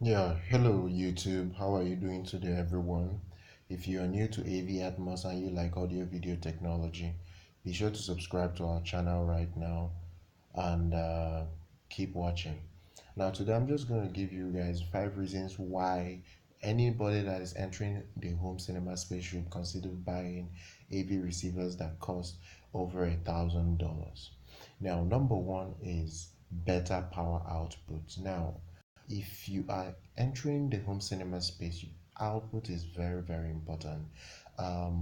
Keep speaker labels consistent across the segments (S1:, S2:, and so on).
S1: Yeah, hello YouTube. How are you doing today, everyone? If you are new to AV Atmos and you like audio video technology, be sure to subscribe to our channel right now and keep watching. Now, today I'm just going to give you guys 5 reasons why anybody that is entering the home cinema space should consider buying AV receivers that cost over $1,000. Now, number one is better power output. Now, if you are entering the home cinema space, output is very important.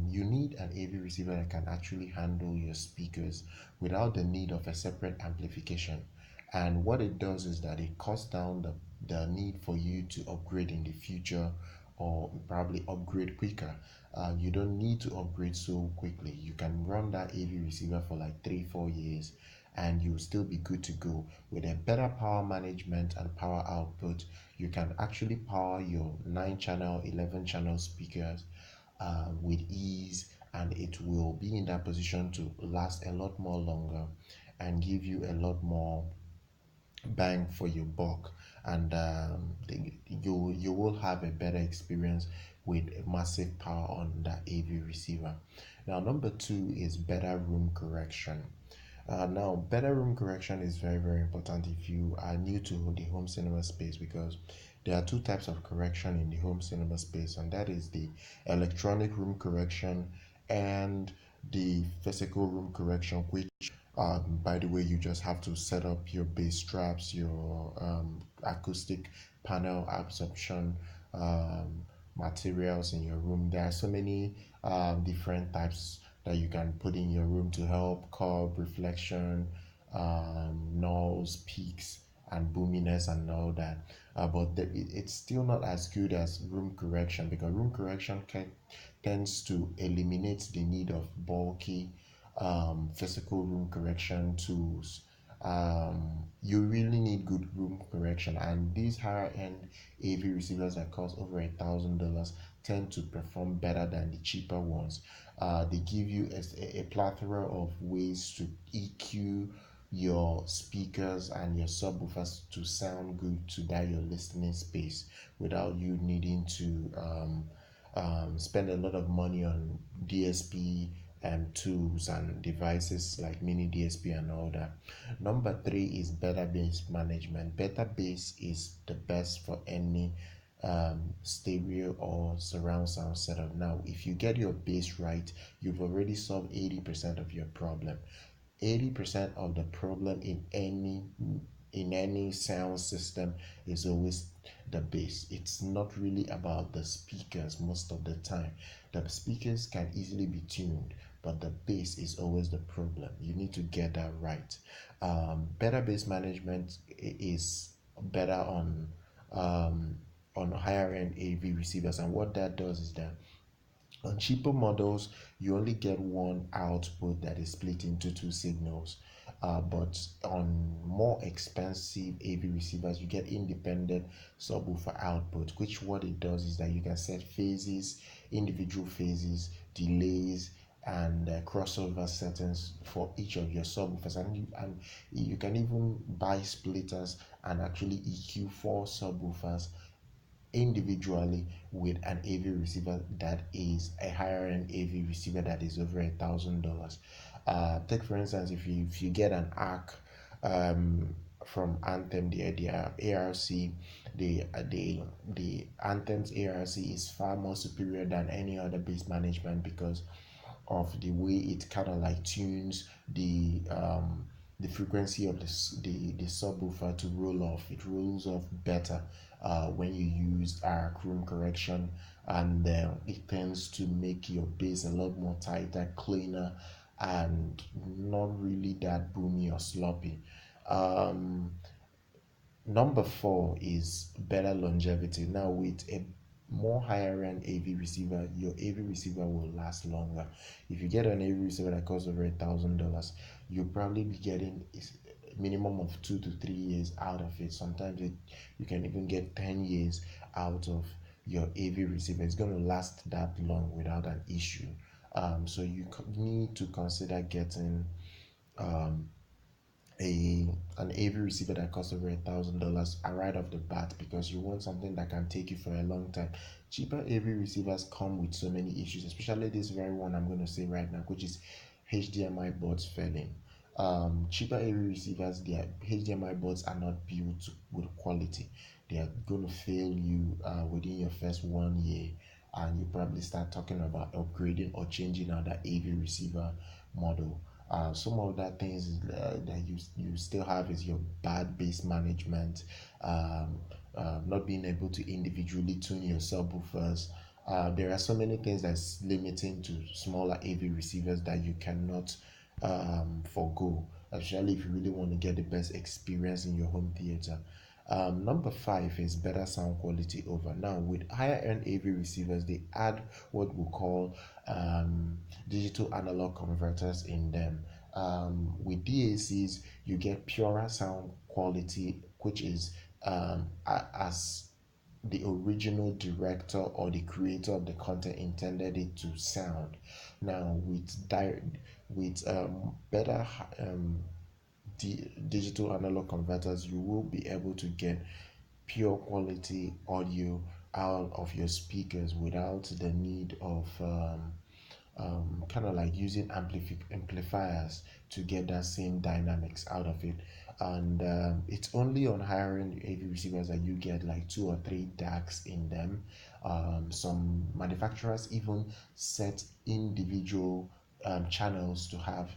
S1: You need an AV receiver that can actually handle your speakers without the need of a separate amplification. And what it does is that it cuts down the need for you to upgrade in the future or probably upgrade quicker. You don't need to upgrade so quickly. You can run that AV receiver for like 3-4 years and you'll still be good to go. With a better power management and power output, you can actually power your 9 channel, 11 channel speakers with ease, and it will be in that position to last a lot more longer and give you a lot more bang for your buck, and you will have a better experience with massive power on that AV receiver. Now, number two is better room correction. Now, better room correction is very important if you are new to the home cinema space, because there are two types of correction in the home cinema space, and that is the electronic room correction and the physical room correction, which by the way, you just have to set up your bass straps, your acoustic panel absorption materials in your room. There are so many different types that you can put in your room to help curb reflection, noise, peaks, and boominess and all that. But it's still not as good as room correction, because room correction tends to eliminate the need of bulky physical room correction tools. You really need good room correction, and these higher end AV receivers that cost over $1,000 tend to perform better than the cheaper ones. They give you a plethora of ways to EQ your speakers and your subwoofers to sound good to that your listening space without you needing to spend a lot of money on DSP and tools and devices like mini DSP and all that. Number three is better bass management. Better bass is the best for any stereo or surround sound setup. Now, if you get your bass right, you've already solved 80% of your problem. 80% of the problem in any sound system is always the bass. It's not really about the speakers most of the time. The speakers can easily be tuned, but the bass is always the problem. You need to get that right. Better bass management is better on higher end AV receivers, and what that does is that on cheaper models, you only get one output that is split into two signals. But on more expensive AV receivers, you get independent subwoofer output, which what it does is that you can set phases, individual phases, delays, and crossover settings for each of your subwoofers, and you can even buy splitters and actually EQ four subwoofers individually with an AV receiver that is a higher end AV receiver that is over $1,000. Take for instance, if you get an ARC from Anthem, the ARC, the Anthem's ARC is far more superior than any other bass management because of the way it kind of like tunes the frequency of the subwoofer to roll off. It rolls off better when you use room correction, and it tends to make your bass a lot more tighter, cleaner, and not really that boomy or sloppy. Um, Number four is better longevity. Now, with a more higher end AV receiver, your AV receiver will last longer. If you get an AV receiver that costs over $1,000, you'll probably be getting a minimum of 2 to 3 years out of it. Sometimes you can even get 10 years out of your AV receiver. It's going to last that long without an issue. So you need to consider getting um, an AV receiver that costs over $1,000 right off the bat, because you want something that can take you for a long time. Cheaper AV receivers come with so many issues, especially this very one I'm going to say right now, which is HDMI boards failing. Cheaper AV receivers, their HDMI boards are not built with quality. They are going to fail you within your first 1 year, and you probably start talking about upgrading or changing out that AV receiver model. Some of that things that you still have is your bad bass management, not being able to individually tune your subwoofers. There are so many things that's limiting to smaller AV receivers that you cannot forgo, especially if you really want to get the best experience in your home theater. Number five is better sound quality over. Now, with higher end AV receivers, they add what we call digital analog converters in them. With DACs, you get purer sound quality, which is as the original director or the creator of the content intended it to sound. Now, with better digital analog converters, you will be able to get pure quality audio out of your speakers without the need of kind of like using amplifiers to get that same dynamics out of it. And it's only on higher end AV receivers that you get like 2 or 3 DACs in them. Some manufacturers even set individual channels to have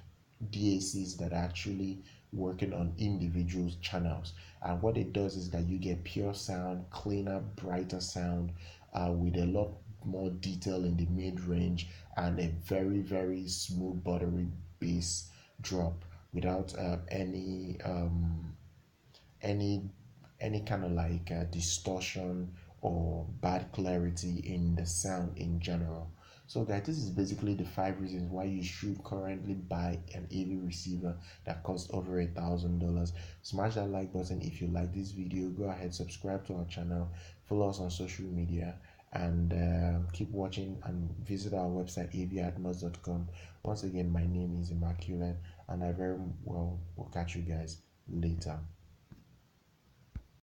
S1: DACs that are actually working on individual channels. And what it does is that you get pure sound, cleaner, brighter sound, with a lot more detail in the mid range, and a very, very smooth, buttery bass drop without any any kind of like distortion or bad clarity in the sound in general. So guys, this is basically the 5 reasons why you should currently buy an AV receiver that costs over $1,000. Smash that like button if you like this video. Go ahead, subscribe to our channel, follow us on social media, and keep watching, and visit our website avatmos.com. Once again, my name is Immaculate, and I very well will catch you guys later.